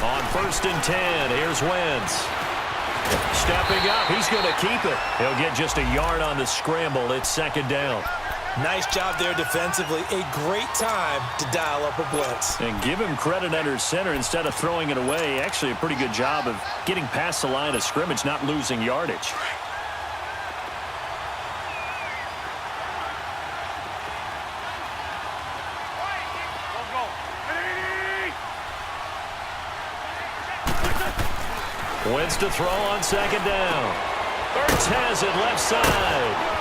On 1st and 10, here's Wentz. Stepping up, he's going to keep it. He'll get just a yard on the scramble. It's 2nd down. Nice job there defensively. A great time to dial up a blitz. And give him credit under center instead of throwing it away. Actually, a pretty good job of getting past the line of scrimmage, not losing yardage. Wentz to throw on 2nd down. Ertz has it left side.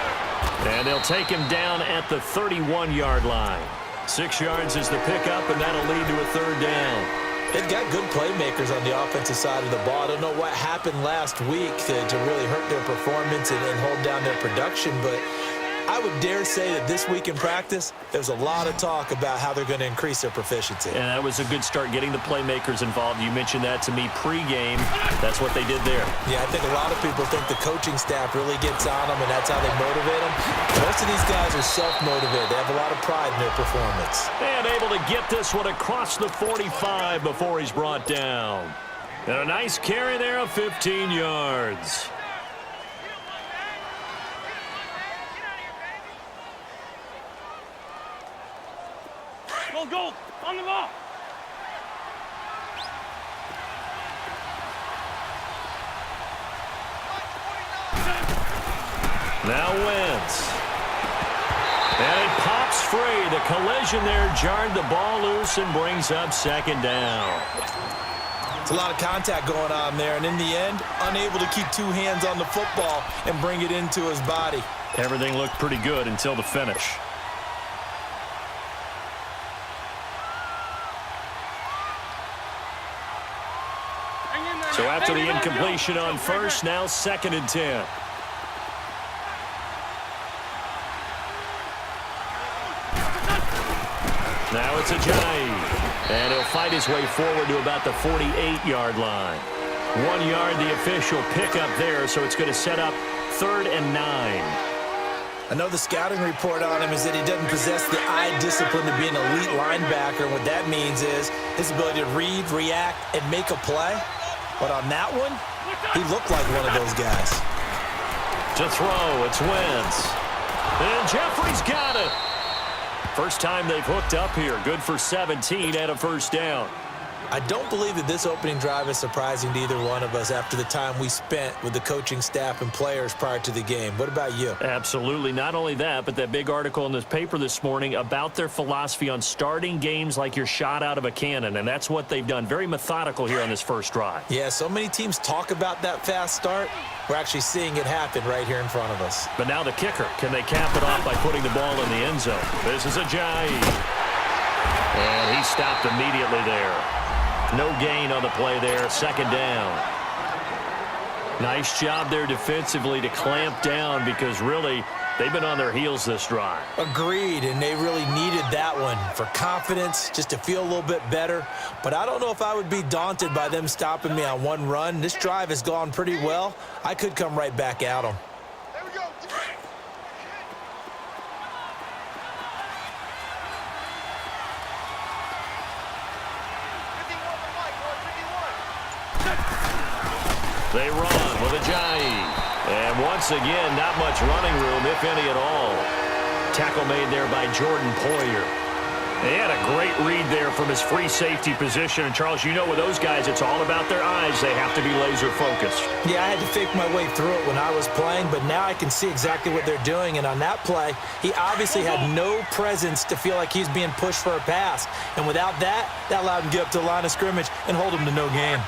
And they'll take him down at the 31-yard line. 6 yards is the pickup, and that'll lead to a 3rd down. They've got good playmakers on the offensive side of the ball. I don't know what happened last week to really hurt their performance and hold down their production, but I would dare say that this week in practice, there's a lot of talk about how they're going to increase their proficiency. And that was a good start, getting the playmakers involved. You mentioned that to me pregame. That's what they did there. Yeah, I think a lot of people think the coaching staff really gets on them, and that's how they motivate them. Most of these guys are self-motivated. They have a lot of pride in their performance. And able to get this one across the 45 before he's brought down. And a nice carry there of 15 yards. Go, on the ball. Now Wentz. And it pops free. The collision there jarred the ball loose and brings up 2nd down. It's a lot of contact going on there, and in the end, unable to keep 2 hands on the football and bring it into his body. Everything looked pretty good until the finish. So after the incompletion on 1st, now 2nd and 10. Now it's Ajayi. And he'll fight his way forward to about the 48-yard line. 1 yard, the official pickup there, so it's going to set up 3rd and 9. I know the scouting report on him is that he doesn't possess the eye discipline to be an elite linebacker. And what that means is his ability to read, react, and make a play. But on that one, he looked like one of those guys. To throw, it's Wentz. And Jeffrey's got it. First time they've hooked up here. Good for 17 and a 1st down. I don't believe that this opening drive is surprising to either one of us after the time we spent with the coaching staff and players prior to the game. What about you? Absolutely. Not only that, but that big article in this paper this morning about their philosophy on starting games like you're shot out of a cannon, and that's what they've done. Very methodical here on this first drive. Yeah, so many teams talk about that fast start. We're actually seeing it happen right here in front of us. But now the kicker. Can they cap it off by putting the ball in the end zone? This is Ajayi. And he stopped immediately there. No gain on the play there, 2nd down. Nice job there defensively to clamp down because really they've been on their heels this drive. Agreed, and they really needed that one for confidence, just to feel a little bit better. But I don't know if I would be daunted by them stopping me on one run. This drive has gone pretty well. I could come right back at them. They run with Ajayi. And once again, not much running room, if any at all. Tackle made there by Jordan Poyer. He had a great read there from his free safety position. And, Charles, you know with those guys, it's all about their eyes. They have to be laser focused. Yeah, I had to fake my way through it when I was playing, but now I can see exactly what they're doing. And on that play, he obviously had no presence to feel like he's being pushed for a pass. And without that, that allowed him to get up to the line of scrimmage and hold him to no gain.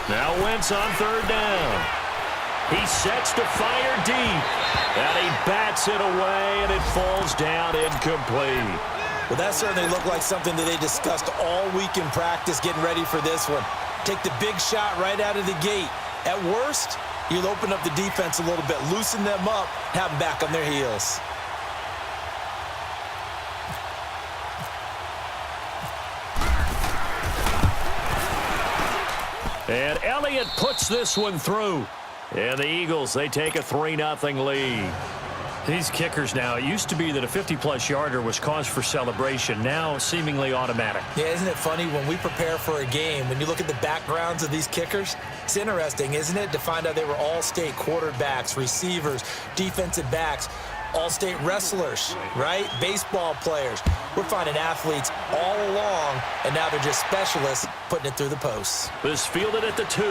Now Wentz on 3rd down. He sets to fire deep. And he bats it away, and it falls down incomplete. Well, that certainly looked like something that they discussed all week in practice getting ready for this one. Take the big shot right out of the gate. At worst, you'll open up the defense a little bit, loosen them up, have them back on their heels. And Elliott puts this one through. And the Eagles, they take a 3-0 lead. These kickers now, it used to be that a 50-plus yarder was cause for celebration. Now, seemingly automatic. Yeah, isn't it funny when we prepare for a game, when you look at the backgrounds of these kickers, it's interesting, isn't it, to find out they were all-state quarterbacks, receivers, defensive backs, all-state wrestlers, right? Baseball players. We're finding athletes all along, and now they're just specialists putting it through the posts. This fielded at the 2.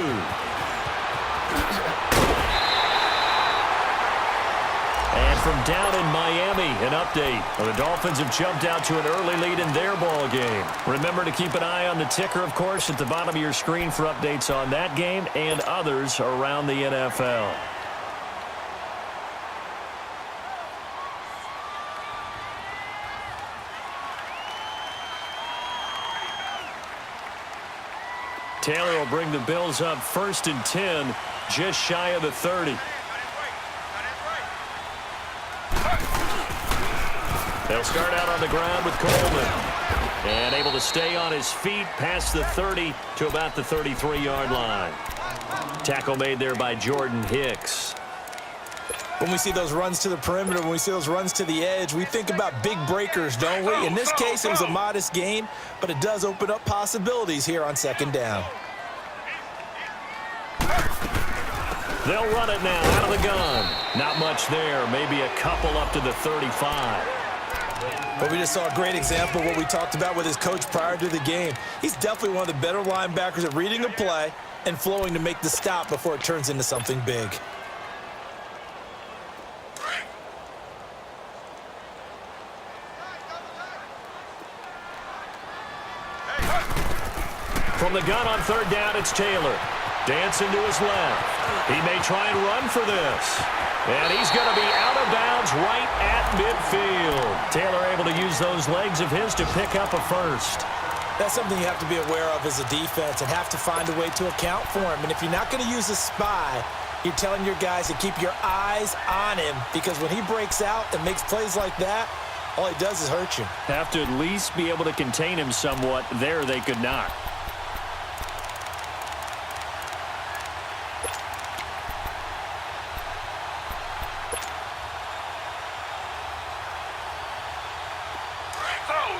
And from down in Miami, an update. The Dolphins have jumped out to an early lead in their ball game. Remember to keep an eye on the ticker, of course, at the bottom of your screen for updates on that game and others around the NFL. Taylor will bring the Bills up 1st and 10, just shy of the 30. They'll start out on the ground with Coleman. And able to stay on his feet past the 30 to about the 33-yard line. Tackle made there by Jordan Hicks. When we see those runs to the perimeter, when we see those runs to the edge, we think about big breakers, don't we? In this case, it was a modest gain, but it does open up possibilities here on 2nd down. They'll run it now out of the gun. Not much there, maybe a couple up to the 35. But we just saw a great example of what we talked about with his coach prior to the game. He's definitely one of the better linebackers at reading a play and flowing to make the stop before it turns into something big. From the gun on 3rd down, it's Taylor. Dancing to his left. He may try and run for this. And he's going to be out of bounds right at midfield. Taylor able to use those legs of his to pick up a first. That's something you have to be aware of as a defense and have to find a way to account for him. And if you're not going to use a spy, you're telling your guys to keep your eyes on him, because when he breaks out and makes plays like that, all he does is hurt you. Have to at least be able to contain him somewhat. There they could not.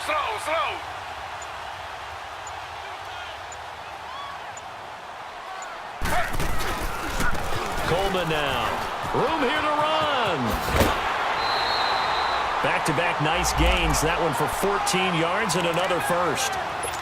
Slow. Coleman now. Room here to run. Back-to-back nice gains. That one for 14 yards and another first.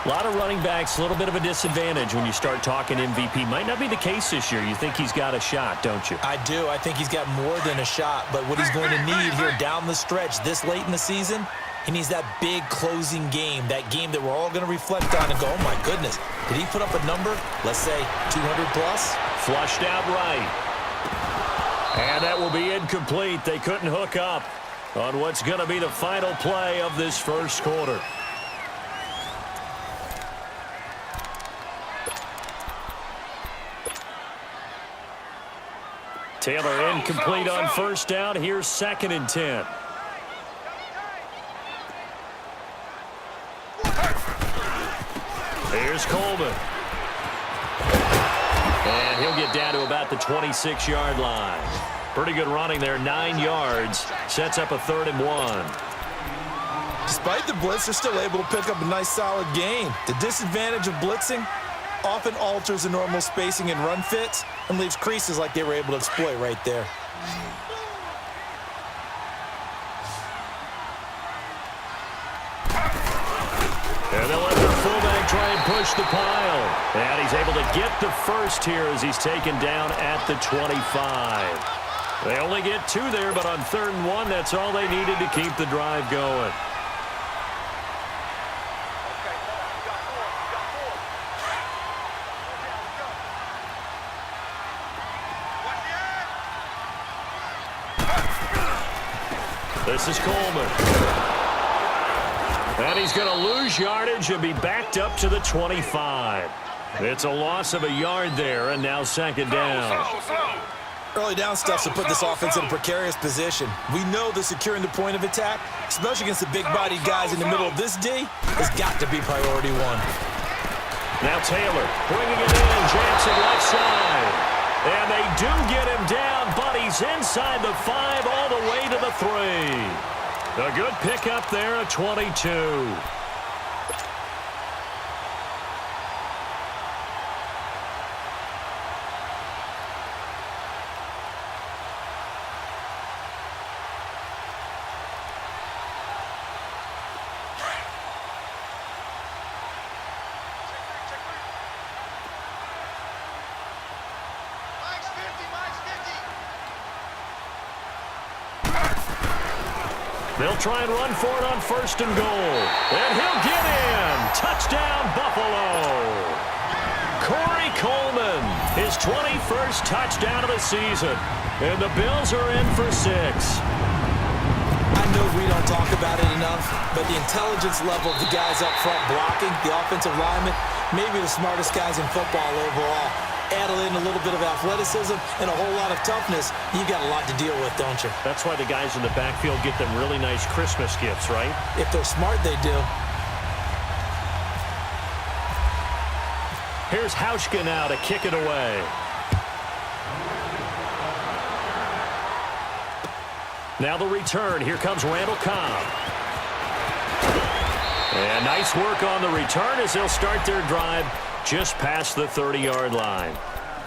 A lot of running backs, a little bit of a disadvantage when you start talking MVP. Might not be the case this year. You think he's got a shot, don't you? I do. I think he's got more than a shot. But what he's going to need here down the stretch this late in the season, he needs that big closing game, that game that we're all going to reflect on and go, oh, my goodness, did he put up a number, let's say 200-plus? Flushed out right. And that will be incomplete. They couldn't hook up on what's going to be the final play of this first quarter. Taylor incomplete on 1st down. Here's 2nd and 10. Here's Coleman. And he'll get down to about the 26-yard line. Pretty good running there, 9 yards. Sets up a 3rd and 1. Despite the blitz, they're still able to pick up a nice, solid gain. The disadvantage of blitzing often alters the normal spacing and run fits and leaves creases like they were able to exploit right there. And they'll let their fullback try and push the pile. And he's able to get the first here as he's taken down at the 25. They only get 2 there, but on 3rd and 1, that's all they needed to keep the drive going. This is Coleman. And he's going to lose yardage and be backed up to the 25. It's a loss of a yard there, and now 2nd down. Early down stuff to put this offense in a precarious position. We know that securing the point of attack, especially against the big-bodied guys in the middle of this D, has got to be priority 1. Now Taylor bringing it in, Jackson left side. And they do get him down, but he He's inside the 5 all the way to the 3. A good pickup there at 22. They'll try and run for it on 1st and goal. And he'll get in. Touchdown, Buffalo. Corey Coleman, his 21st touchdown of the season. And the Bills are in for 6. I know we don't talk about it enough, but the intelligence level of the guys up front blocking, the offensive linemen, maybe the smartest guys in football overall. Add in a little bit of athleticism and a whole lot of toughness, you got a lot to deal with, don't you? That's why the guys in the backfield get them really nice Christmas gifts, right? If they're smart, they do. Here's Hauschka now to kick it away. Now the return. Here comes Randall Cobb. And nice work on the return as they'll start their drive just past the 30-yard line.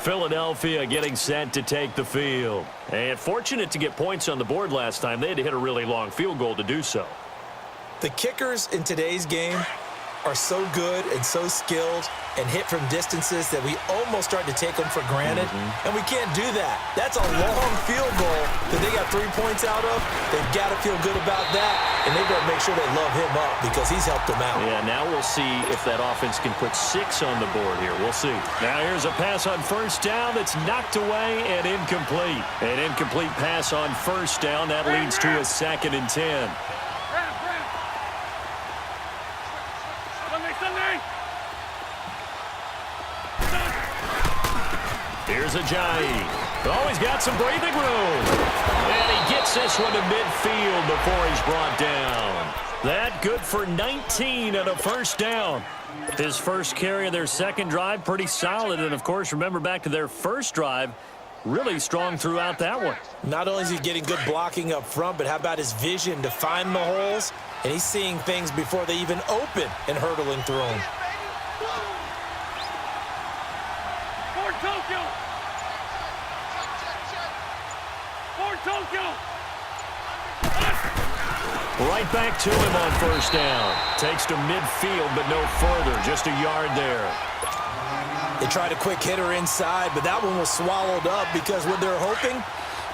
Philadelphia getting set to take the field. And fortunate to get points on the board last time. They had to hit a really long field goal to do so. The kickers in today's game are so good and so skilled and hit from distances that we almost start to take them for granted. And we can't do that. That's a long field goal that they got 3 points out of. They've got to feel good about that, and they've got to make sure they love him up because he's helped them out. Yeah, now we'll see if that offense can put 6 on the board here. We'll see. Now here's a pass on 1st down that's knocked away and incomplete. An incomplete pass on 1st down. That leads to a 2nd and 10. Here's Ajayi. Oh, he's got some breathing room. And he gets this one to midfield before he's brought down. That good for 19 and a 1st down. His first carry of their 2nd drive, pretty solid. And, of course, remember back to their 1st drive, really strong throughout that one. Not only is he getting good blocking up front, but how about his vision to find the holes? And he's seeing things before they even open and hurdling through them. For Tokyo! For Tokyo! Right back to him on 1st down. Takes to midfield, but no further. Just a yard there. They tried a quick hitter inside, but that one was swallowed up because what they're hoping,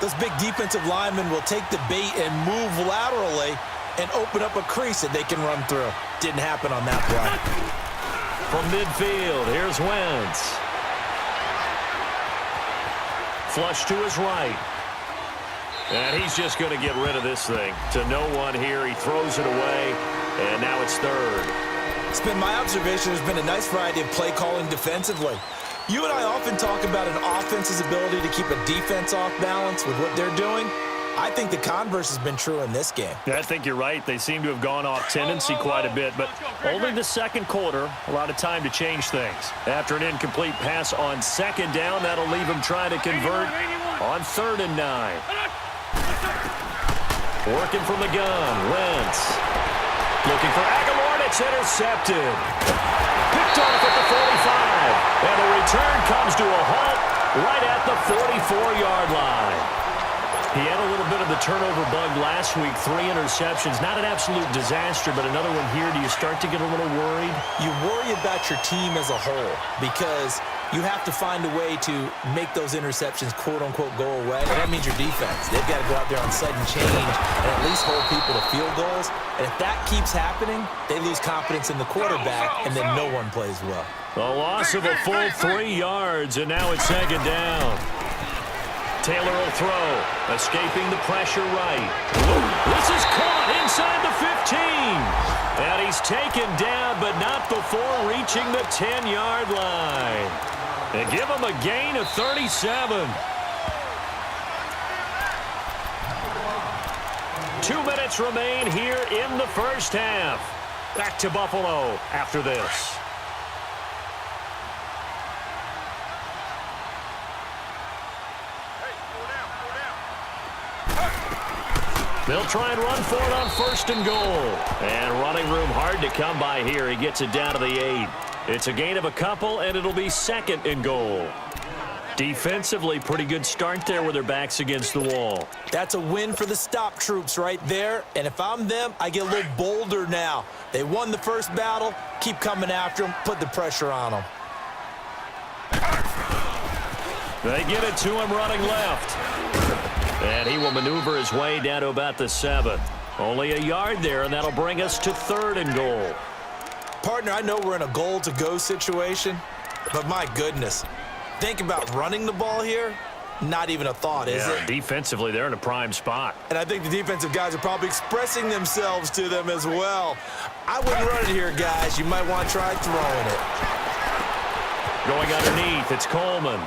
those big defensive linemen will take the bait and move laterally and open up a crease that they can run through. Didn't happen on that play. From midfield, here's Wentz. Flush to his right. And he's just going to get rid of this thing. To no one here. He throws it away, and now it's 3rd. It's been my observation there's been a nice variety of play calling defensively. You and I often talk about an offense's ability to keep a defense off balance with what they're doing. I think the converse has been true in this game. I think you're right. They seem to have gone off tendency quite a bit, but only the 2nd quarter, a lot of time to change things. After an incomplete pass on 2nd down, that'll leave him trying to convert on 3rd and 9. Working from the gun, Wentz. Looking for Aguilar, and it's intercepted. Picked off at the 45. And the return comes to a halt right at the 44-yard line. He had a little bit of the turnover bug last week, 3 interceptions. Not an absolute disaster, but another one here. Do you start to get a little worried? You worry about your team as a whole because you have to find a way to make those interceptions, quote-unquote, go away. And that means your defense. They've got to go out there on sudden change and at least hold people to field goals. And if that keeps happening, they lose confidence in the quarterback, and then no one plays well. A loss of a full 3 yards, and now it's 2nd down. Taylor will throw, escaping the pressure right. This is caught inside the 15. And he's taken down, but not before reaching the 10-yard line. And give him a gain of 37. 2 minutes remain here in the 1st half. Back to Buffalo after this. They'll try and run for it on 1st and goal. And running room hard to come by here. He gets it down to the 8. It's a gain of a couple, and it'll be 2nd and goal. Defensively, pretty good start there with their backs against the wall. That's a win for the stop troops right there. And if I'm them, I get a little bolder now. They won the first battle. Keep coming after them. Put the pressure on them. They get it to him running left. And he will maneuver his way down to about the 7. Only a yard there, and that'll bring us to 3rd and goal. Partner, I know we're in a goal-to-go situation, but my goodness. Think about running the ball here. Not even a thought, is it? Defensively, they're in a prime spot. And I think the defensive guys are probably expressing themselves to them as well. I wouldn't run it here, guys. You might want to try throwing it. Going underneath, it's Coleman.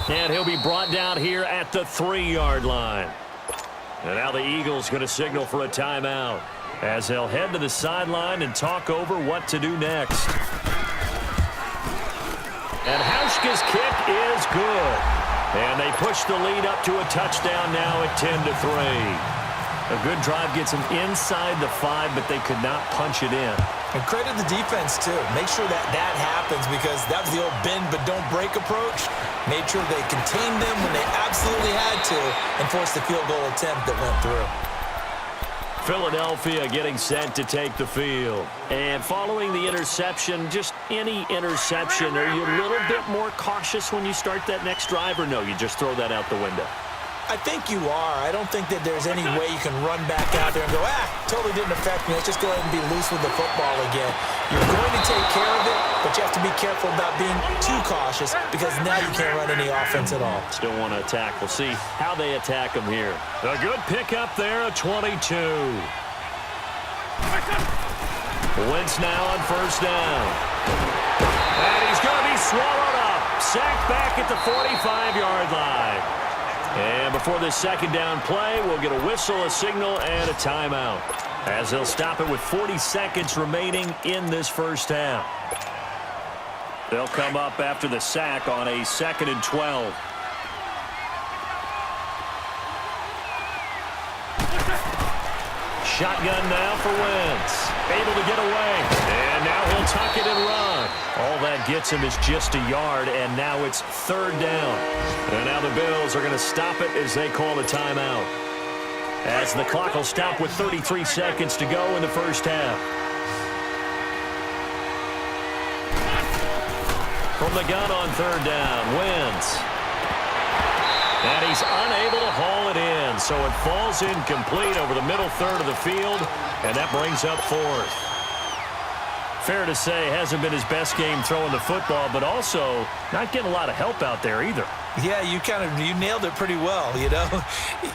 And he'll be brought down here at the 3-yard line. And now the Eagles going to signal for a timeout as they'll head to the sideline and talk over what to do next. And Hauschka's kick is good. And they push the lead up to a touchdown now at 10-3. A good drive gets them inside the 5, but they could not punch it in. And credit the defense, too. Make sure that happens because that was the old bend but don't break approach. Made sure they contained them when they absolutely had to and forced the field goal attempt that went through. Philadelphia getting set to take the field. And following the interception, just any interception, are you a little bit more cautious when you start that next drive, or no, you just throw that out the window? I think you are. I don't think that there's any way you can run back out there and go, totally didn't affect me. Let's just go ahead and be loose with the football again. You're going to take care of it, but you have to be careful about being too cautious because now you can't run any offense at all. Still want to attack. We'll see how they attack them here. A good pickup there, a 22. Wentz now on 1st down. And he's going to be swallowed up. Sacked back at the 45-yard line. And before this 2nd down play, we'll get a whistle, a signal, and a timeout as they'll stop it with 40 seconds remaining in this first half. They'll come up after the sack on a 2nd and 12. Shotgun now for Wentz. Able to get away. And now he'll tuck it and run. All that gets him is just a yard, and now it's 3rd down. And now the Bills are going to stop it as they call the timeout. As the clock will stop with 33 seconds to go in the first half. From the gun on 3rd down, Wentz. And he's unable to haul it in, so it falls incomplete over the middle third of the field, and that brings up 4th. Fair to say, hasn't been his best game throwing the football, but also not getting a lot of help out there either. Yeah, you nailed it pretty well, you know.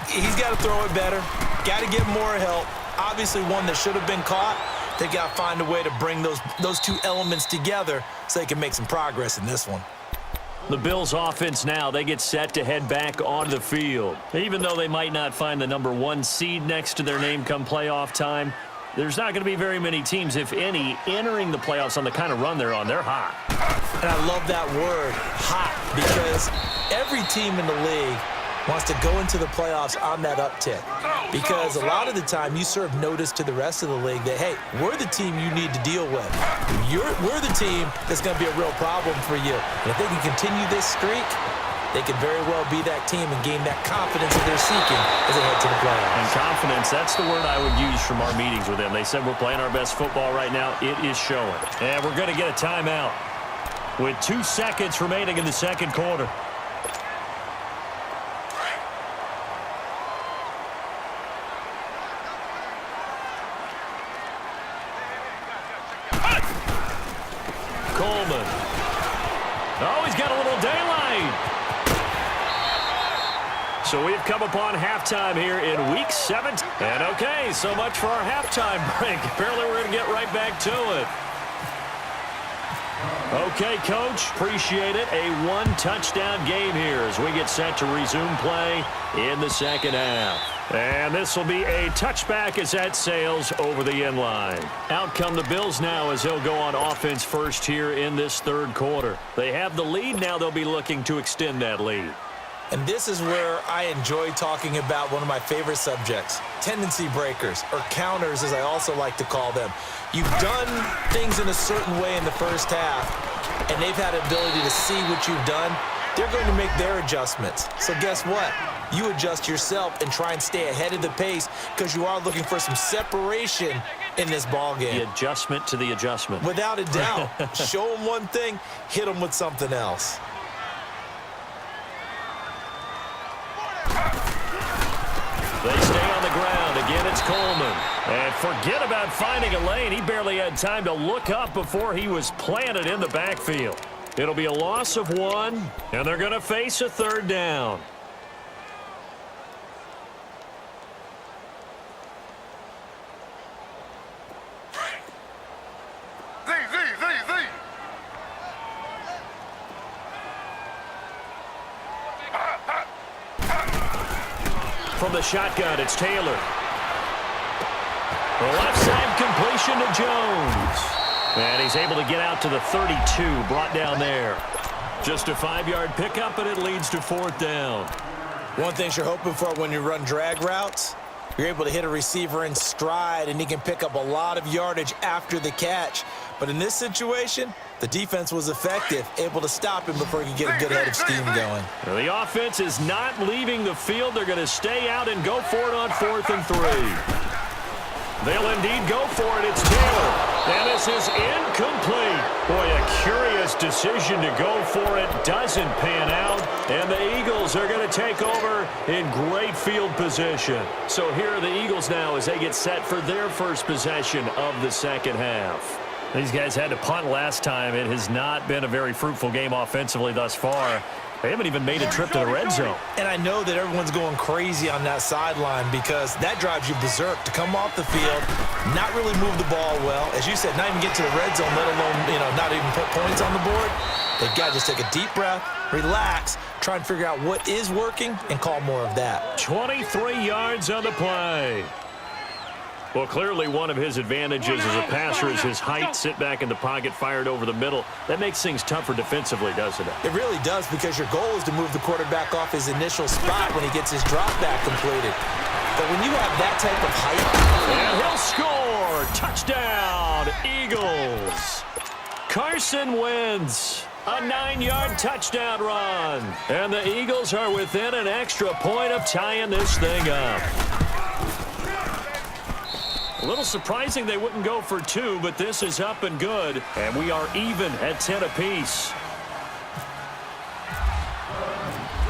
He's got to throw it better, got to get more help. Obviously one that should have been caught. They got to find a way to bring those two elements together so they can make some progress in this one. The Bills offense now, they get set to head back onto the field. Even though they might not find the number 1 seed next to their name come playoff time, there's not going to be very many teams, if any, entering the playoffs on the kind of run they're on. They're hot. And I love that word, hot, because every team in the league wants to go into the playoffs on that uptick. Because a lot of the time you serve notice to the rest of the league that, hey, we're the team you need to deal with. We're the team that's going to be a real problem for you. And if they can continue this streak, they could very well be that team and gain that confidence that they're seeking as they head to the playoffs. And confidence, that's the word I would use from our meetings with them. They said we're playing our best football right now. It is showing. And we're going to get a timeout with 2 seconds remaining in the 2nd quarter. Coleman. Oh, he's got a little daylight. So we've come upon halftime here in Week 7. And okay, so much for our halftime break. Apparently we're going to get right back to it. Okay, Coach, appreciate it. A 1-touchdown game here as we get set to resume play in the 2nd half. And this will be a touchback as that sails over the end line. Out come the Bills now as they'll go on offense first here in this 3rd quarter. They have the lead now. They'll be looking to extend that lead. And this is where I enjoy talking about one of my favorite subjects, tendency breakers, or counters as I also like to call them. You've done things in a certain way in the first half, and they've had an ability to see what you've done. They're going to make their adjustments. So guess what? You adjust yourself and try and stay ahead of the pace because you are looking for some separation in this ball game. The adjustment to the adjustment. Without a doubt. Show them one thing, hit them with something else. They stay on the ground. Again, it's Coleman. And forget about finding a lane. He barely had time to look up before he was planted in the backfield. It'll be a loss of 1, and they're going to face a 3rd down. From the shotgun, it's Taylor. The left side completion to Jones. And he's able to get out to the 32, brought down there. Just a 5-yard pickup, and it leads to 4th down. One thing you're hoping for when you run drag routes, you're able to hit a receiver in stride, and he can pick up a lot of yardage after the catch. But in this situation, the defense was effective, able to stop him before he could get a good head of steam going. Well, the offense is not leaving the field. They're going to stay out and go for it on 4th and 3. They'll indeed go for it. It's Taylor. And this is incomplete. Boy, a curious decision to go for it. Doesn't pan out. And the Eagles are going to take over in great field position. So here are the Eagles now as they get set for their first possession of the second half. These guys had to punt last time. It has not been a very fruitful game offensively thus far. They haven't even made a trip to the red zone. And I know that everyone's going crazy on that sideline because that drives you berserk to come off the field, not really move the ball well. As you said, not even get to the red zone, let alone, not even put points on the board. They've got to just take a deep breath, relax, try and figure out what is working and call more of that. 23 yards on the play. Well, clearly one of his advantages as a passer is his height. Sit back in the pocket, fired over the middle. That makes things tougher defensively, doesn't it? It really does because your goal is to move the quarterback off his initial spot when he gets his drop back completed. But when you have that type of height... And he'll score! Touchdown, Eagles! Carson Wentz. A 9-yard touchdown run. And the Eagles are within an extra point of tying this thing up. A little surprising they wouldn't go for 2, but this is up and good. And we are even at 10 apiece.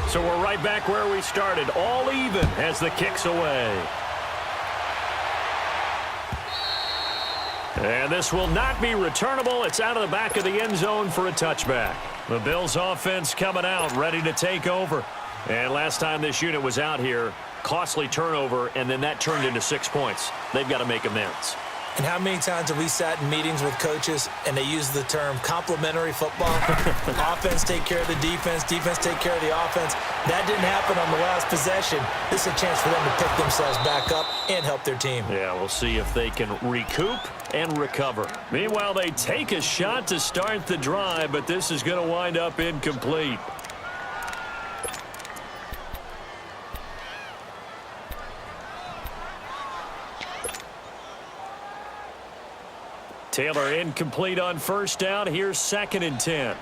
So we're right back where we started. All even as the kick's away. And this will not be returnable. It's out of the back of the end zone for a touchback. The Bills offense coming out, ready to take over. And last time this unit was out here, costly turnover, and then that turned into 6 points. They've got to make amends. And how many times have we sat in meetings with coaches and they use the term complementary football? Offense take care of the defense, defense take care of the offense. That didn't happen on the last possession. This is a chance for them to pick themselves back up and help their team. Yeah, we'll see if they can recoup and recover. Meanwhile, they take a shot to start the drive, but this is going to wind up incomplete. Taylor incomplete on first down. Here's 2nd and 10.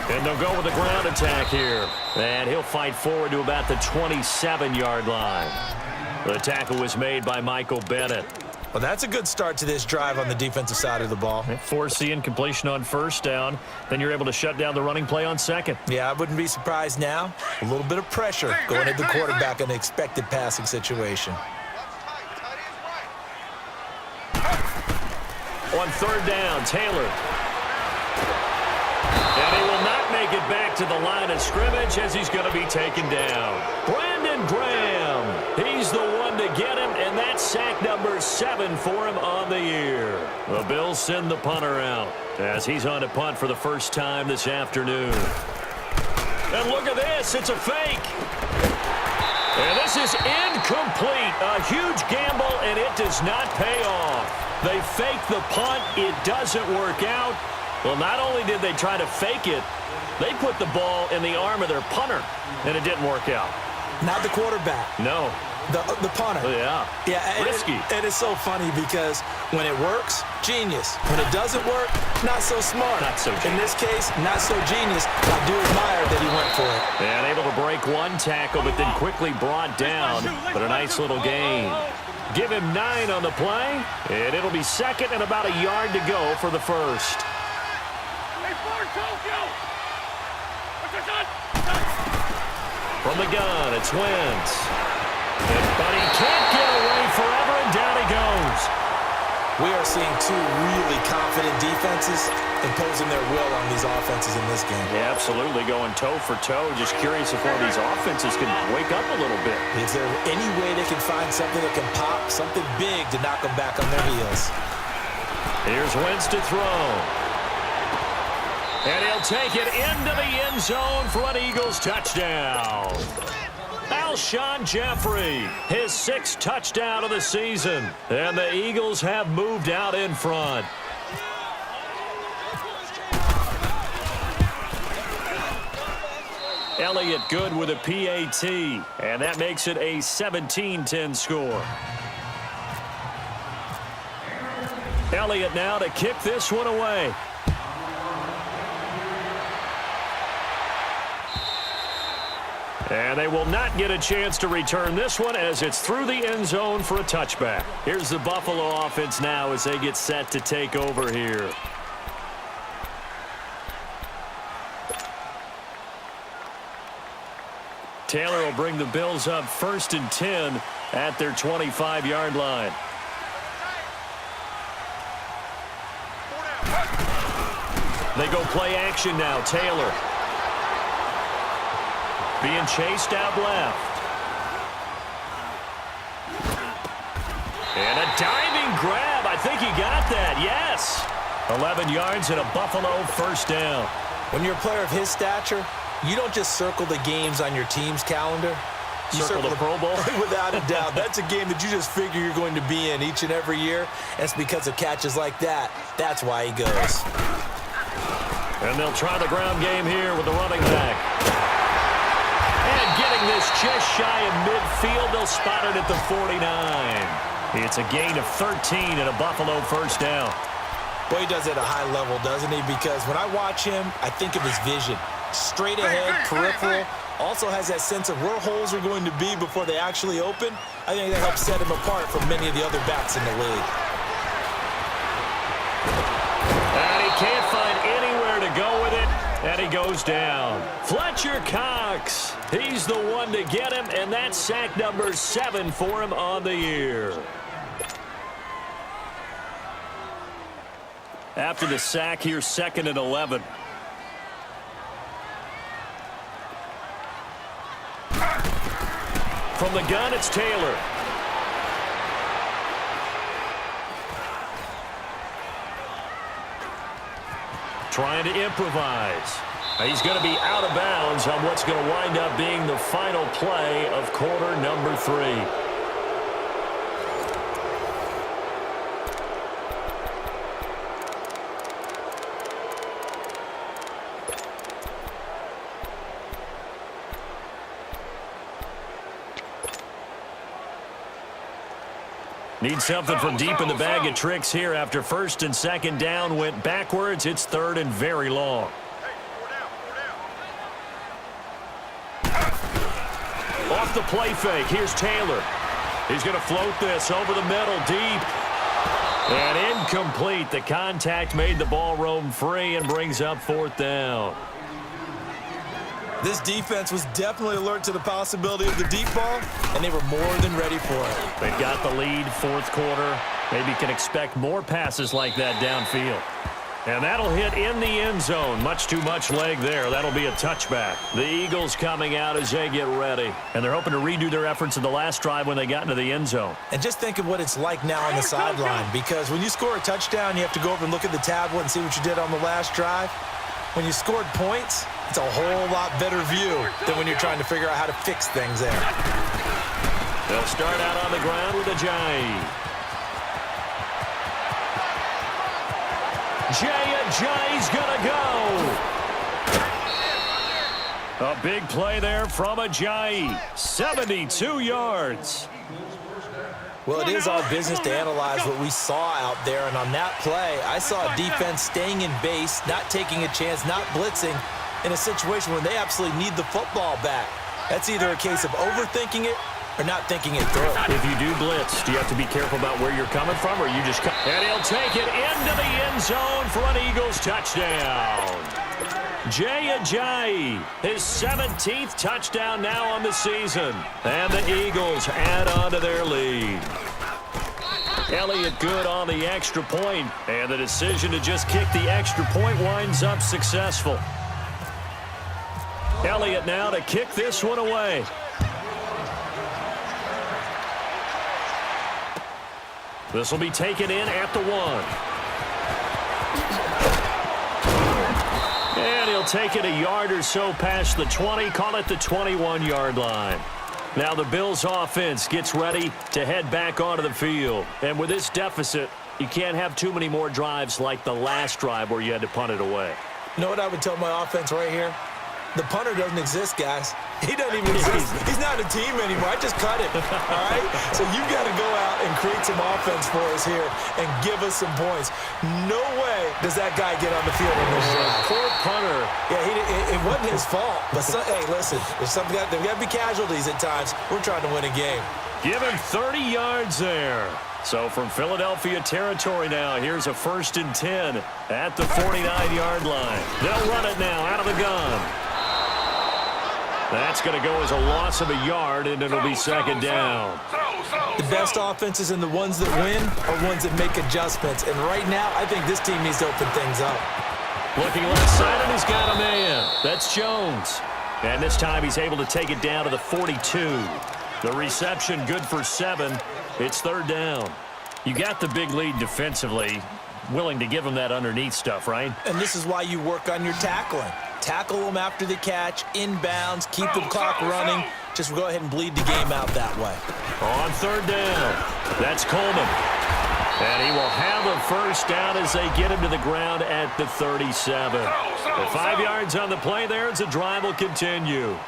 And they'll go with the ground attack here. And he'll fight forward to about the 27-yard line. The tackle was made by Michael Bennett. Well, that's a good start to this drive on the defensive side of the ball. Force the incompletion on first down. Then you're able to shut down the running play on 2nd. Yeah, I wouldn't be surprised now. A little bit of pressure going at the quarterback in an expected passing situation. On 3rd down, Taylor. And he will not make it back to the line of scrimmage as he's going to be taken down. Brandon Graham, he's the one to get him, and that's sack number 7 for him on the year. The Bills send the punter out as he's on to punt for the first time this afternoon. And look at this, it's a fake. And this is incomplete. A huge gamble, and it does not pay off. They fake the punt. It doesn't work out. Well, not only did they try to fake it, they put the ball in the arm of their punter, and it didn't work out. Not the quarterback. No. The punter. Yeah. Yeah. Risky. And it's so funny because when it works, genius. When it doesn't work, not so smart. Not so genius. In this case, not so genius. I do admire that he went for it. And able to break one tackle, but then quickly brought down. But a nice little gain. Give him 9 on the play, and it'll be second and about a yard to go for the first. From the gun, it's Wentz. But he can't get away forever, and down he goes. We are seeing two really confident defenses imposing their will on these offenses in this game. Yeah, absolutely, going toe for toe. Just curious if one of these offenses can wake up a little bit. Is there any way they can find something that can pop, something big to knock them back on their heels? Here's Wentz to throw. And he'll take it into the end zone for an Eagles touchdown. Alshon Jeffrey, his 6th touchdown of the season. And the Eagles have moved out in front. Elliott good with a PAT. And that makes it a 17-10 score. Elliott now to kick this one away. And they will not get a chance to return this one as it's through the end zone for a touchback. Here's the Buffalo offense now as they get set to take over here. Taylor will bring the Bills up 1st and 10 at their 25-yard line. They go play action now. Taylor being chased out left. And a diving grab. I think he got that. Yes. 11 yards and a Buffalo first down. When you're a player of his stature, you don't just circle the games on your team's calendar. You circle the Pro Bowl? Without a doubt. That's a game that you just figure you're going to be in each and every year. And it's because of catches like that. That's why he goes. And they'll try the ground game here with the running back. And getting this just shy of midfield, they'll spot it at the 49. It's a gain of 13 and a Buffalo first down. Well, he does it at a high level, doesn't he? Because when I watch him, I think of his vision. Straight ahead, peripheral. Also has that sense of where holes are going to be before they actually open. I think that helps set him apart from many of the other backs in the league. And he can't find anywhere to go with it, and he goes down. Fletcher Cox, he's the one to get him, and that's sack number 7 for him on the year. After the sack here, 2nd and 11. From the gun, it's Taylor. Trying to improvise. He's going to be out of bounds on what's going to wind up being the final play of quarter number 3. Need something from deep in the bag of tricks here after 1st and 2nd down went backwards. It's 3rd and very long. Off the play fake. Here's Taylor. He's going to float this over the middle deep. And incomplete. The contact made the ball roam free and brings up 4th down. This defense was definitely alert to the possibility of the deep ball, and they were more than ready for it. They've got the lead, 4th quarter. Maybe can expect more passes like that downfield. And that'll hit in the end zone. Much too much leg there. That'll be a touchback. The Eagles coming out as they get ready. And they're hoping to redo their efforts in the last drive when they got into the end zone. And just think of what it's like now on the sideline, because when you score a touchdown, you have to go over and look at the tablet and see what you did on the last drive. When you scored points, it's a whole lot better view than when you're trying to figure out how to fix things there. They'll start out on the ground with Ajayi. Jay's gonna go. A big play there from Ajayi. 72 yards. Well, it is our business to analyze what we saw out there, and on that play, I saw a defense staying in base, not taking a chance, not blitzing, in a situation where they absolutely need the football back. That's either a case of overthinking it or not thinking it through. If you do blitz, do you have to be careful about where you're coming from, or you just come? And he'll take it into the end zone for an Eagles touchdown. Ajayi, his 17th touchdown now on the season. And the Eagles add on to their lead. Elliott good on the extra point, and the decision to just kick the extra point winds up successful. Elliott now to kick this one away. This will be taken in at the 1. And he'll take it a yard or so past the 20, call it the 21-yard line. Now the Bills offense gets ready to head back onto the field. And with this deficit, you can't have too many more drives like the last drive where you had to punt it away. You know what I would tell my offense right here? The punter doesn't exist, guys. He doesn't even exist. He's not a team anymore. I just cut him, all right? So you've got to go out and create some offense for us here and give us some points. No way does that guy get on the field in this drive. Poor punter. Yeah, it wasn't his fault. But, hey, listen, there's got to be casualties at times. We're trying to win a game. Give him 30 yards there. So from Philadelphia territory now, here's a 1st and 10 at the 49-yard line. They'll run it now out of the gun. That's going to go as a loss of a yard, and it'll be 2nd down. The best offenses and the ones that win are ones that make adjustments. And right now, I think this team needs to open things up. Looking left side, and he's got a man. That's Jones. And this time he's able to take it down to the 42. The reception good for 7. It's 3rd down. You got the big lead defensively. Willing to give him that underneath stuff, right? And this is why you work on your tackling. Tackle them after the catch, inbounds, keep the clock running. Just go ahead and bleed the game out that way. On 3rd down, that's Coleman. And he will have a 1st down as they get him to the ground at the 37. With 5 yards on the play there, as the drive will continue.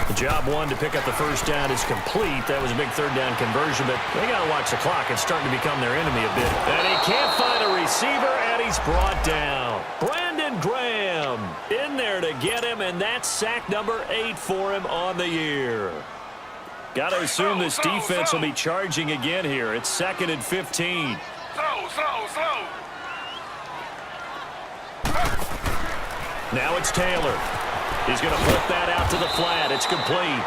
The job 1 to pick up the 1st down is complete. That was a big 3rd down conversion, but they got to watch the clock. It's starting to become their enemy a bit. And he can't find a receiver, and he's brought down. Brandon Graham in there to get him, and that's sack number 8 for him on the year. Got to assume this defense will be charging again here. It's 2nd and 15. Now it's Taylor. He's going to flip that out to the flat. It's complete.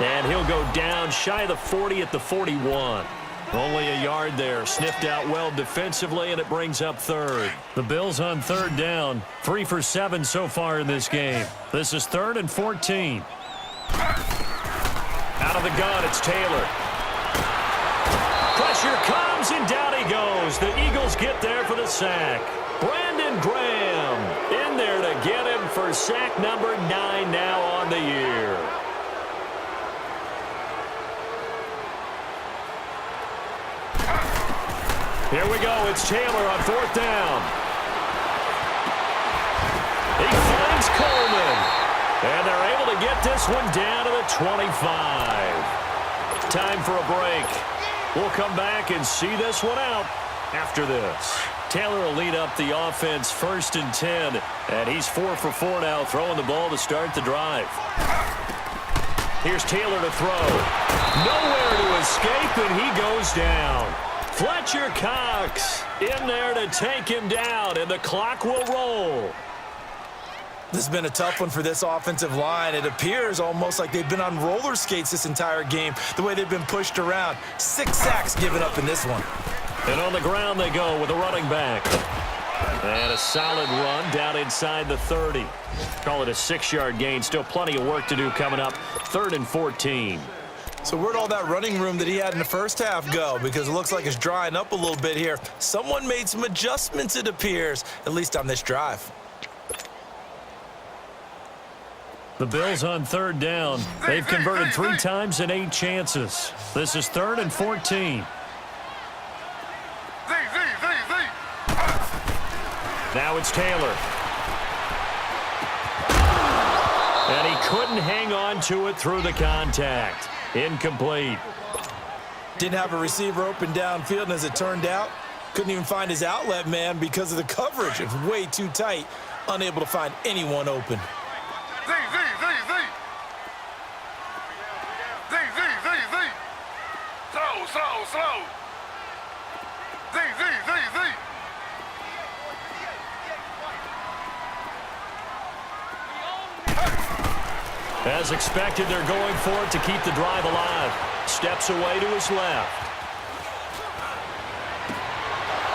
And he'll go down shy of the 40 at the 41. Only a yard there. Sniffed out well defensively, and it brings up 3rd. The Bills on 3rd down. 3 for 7 so far in this game. This is 3rd and 14. Out of the gun, it's Taylor. Pressure comes, and down he goes. The Eagles get there for the sack. Brandon Graham in there to get him for sack number 9 now on the year. Here we go. It's Taylor on 4th down. He finds Coleman. And they're able to get this one down to the 25. Time for a break. We'll come back and see this one out after this. Taylor will lead up the offense 1st and 10. And he's 4 for 4 now, throwing the ball to start the drive. Here's Taylor to throw. Nowhere to escape, and he goes down. Fletcher Cox in there to take him down, and the clock will roll. This has been a tough one for this offensive line. It appears almost like they've been on roller skates this entire game, the way they've been pushed around. 6 sacks given up in this one. And on the ground they go with a running back. And a solid run down inside the 30. Call it a 6-yard gain. Still plenty of work to do coming up. 3rd and 14. So where'd all that running room that he had in the first half go? Because it looks like it's drying up a little bit here. Someone made some adjustments, it appears, at least on this drive. The Bills on 3rd down. They've converted 3 times in 8 chances. This is 3rd and 14. Now it's Taylor. And he couldn't hang on to it through the contact. Incomplete. Didn't have a receiver open downfield, and as it turned out, couldn't even find his outlet man because of the coverage. It was way too tight, unable to find anyone open. Z. Slow. Z. As expected, they're going for it to keep the drive alive. Steps away to his left.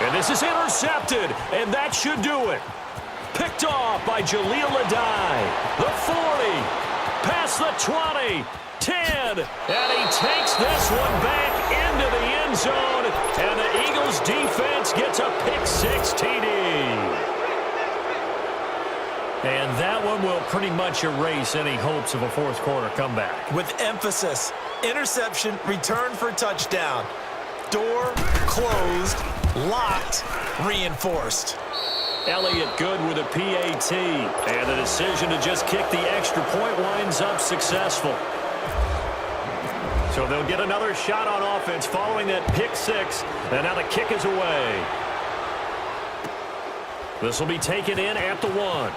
And this is intercepted, and that should do it. Picked off by Jaleel Adai. The 40, past the 20, 10, and he takes this one back into the end zone, and the Eagles defense gets a pick-6 TD. And that one will pretty much erase any hopes of a fourth-quarter comeback. With emphasis, interception, return for touchdown. Door closed, locked, reinforced. Elliott good with a PAT, and the decision to just kick the extra point winds up successful. So they'll get another shot on offense following that pick-6, and now the kick is away. This will be taken in at the 1.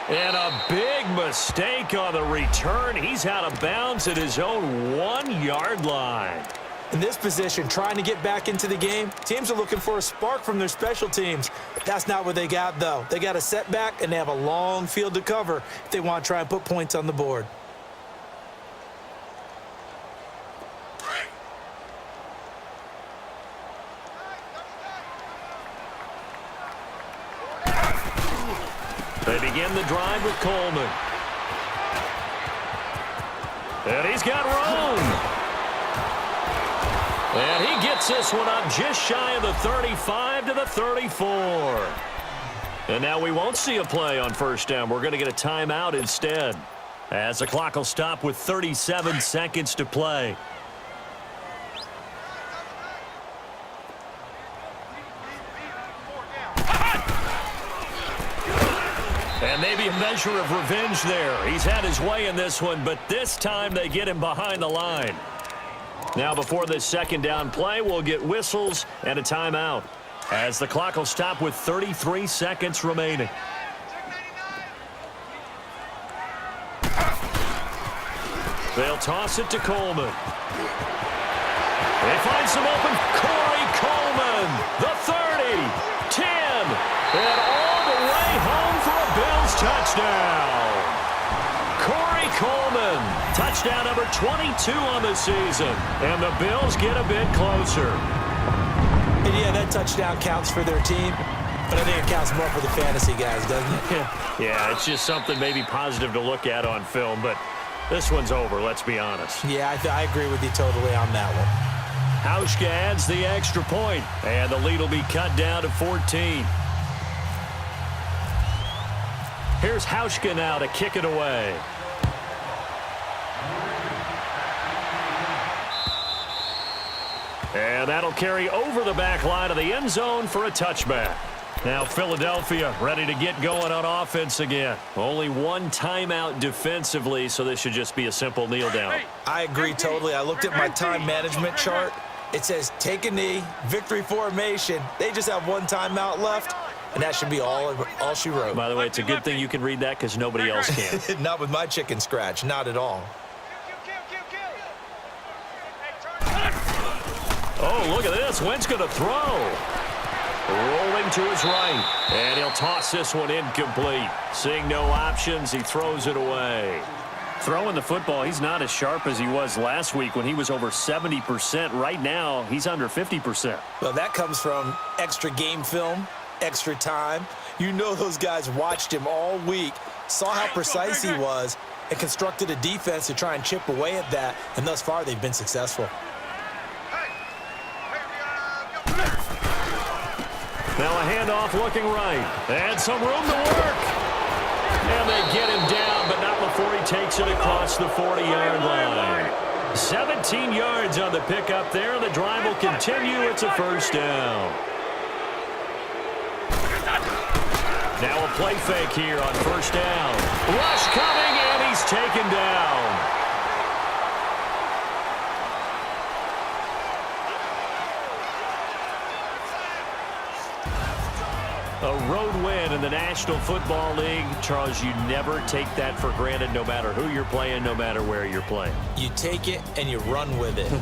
And a big mistake on the return. He's out of bounds at his own 1-yard line. In this position, trying to get back into the game, teams are looking for a spark from their special teams. That's not what they got, though. They got a setback, and they have a long field to cover if they want to try and put points on the board. They begin the drive with Coleman. And he's got room. And he gets this one up just shy of the 35 to the 34. And now we won't see a play on first down. We're going to get a timeout instead, as the clock will stop with 37 seconds to play. And maybe a measure of revenge there. He's had his way in this one, but this time they get him behind the line. Now before this second down play, we'll get whistles and a timeout, as the clock will stop with 33 seconds remaining. They'll toss it to Coleman. They find some open. Corey Coleman, the 30, 10, and all the way home for a Bills touchdown. Corey Coleman, touchdown number 22 on the season, and the Bills get a bit closer. And yeah, that touchdown counts for their team, but I think it counts more for the fantasy guys, doesn't it? Yeah, it's just something maybe positive to look at on film, but this one's over, let's be honest. Yeah, I agree with you totally on that one. Hauschka adds the extra point, and the lead will be cut down to 14. Here's Hauschka now to kick it away. And that'll carry over the back line of the end zone for a touchback. Now Philadelphia ready to get going on offense again. Only one timeout defensively, so this should just be a simple kneel down. I agree totally. I looked at my time management chart. It says take a knee, victory formation. They just have one timeout left, and that should be all she wrote. By the way, it's a good thing you can read that because nobody else can. Not with my chicken scratch, not at all. Oh, look at this. Wentz going to throw. Rolling to his right, and he'll toss this one incomplete. Seeing no options, he throws it away. Throwing the football, he's not as sharp as he was last week when he was over 70%. Right now, he's under 50%. Well, that comes from extra game film, extra time. You know those guys watched him all week, saw how precise he was, and constructed a defense to try and chip away at that, and thus far they've been successful. Now a handoff looking right. And some room to work. And they get him down, but not before he takes it across the 40-yard line. 17 yards on the pickup there. The drive will continue. It's a first down. Now a play fake here on first down. Rush coming, and he's taken down. A road win in the National Football League. Charles, you never take that for granted no matter who you're playing, no matter where you're playing. You take it and you run with it.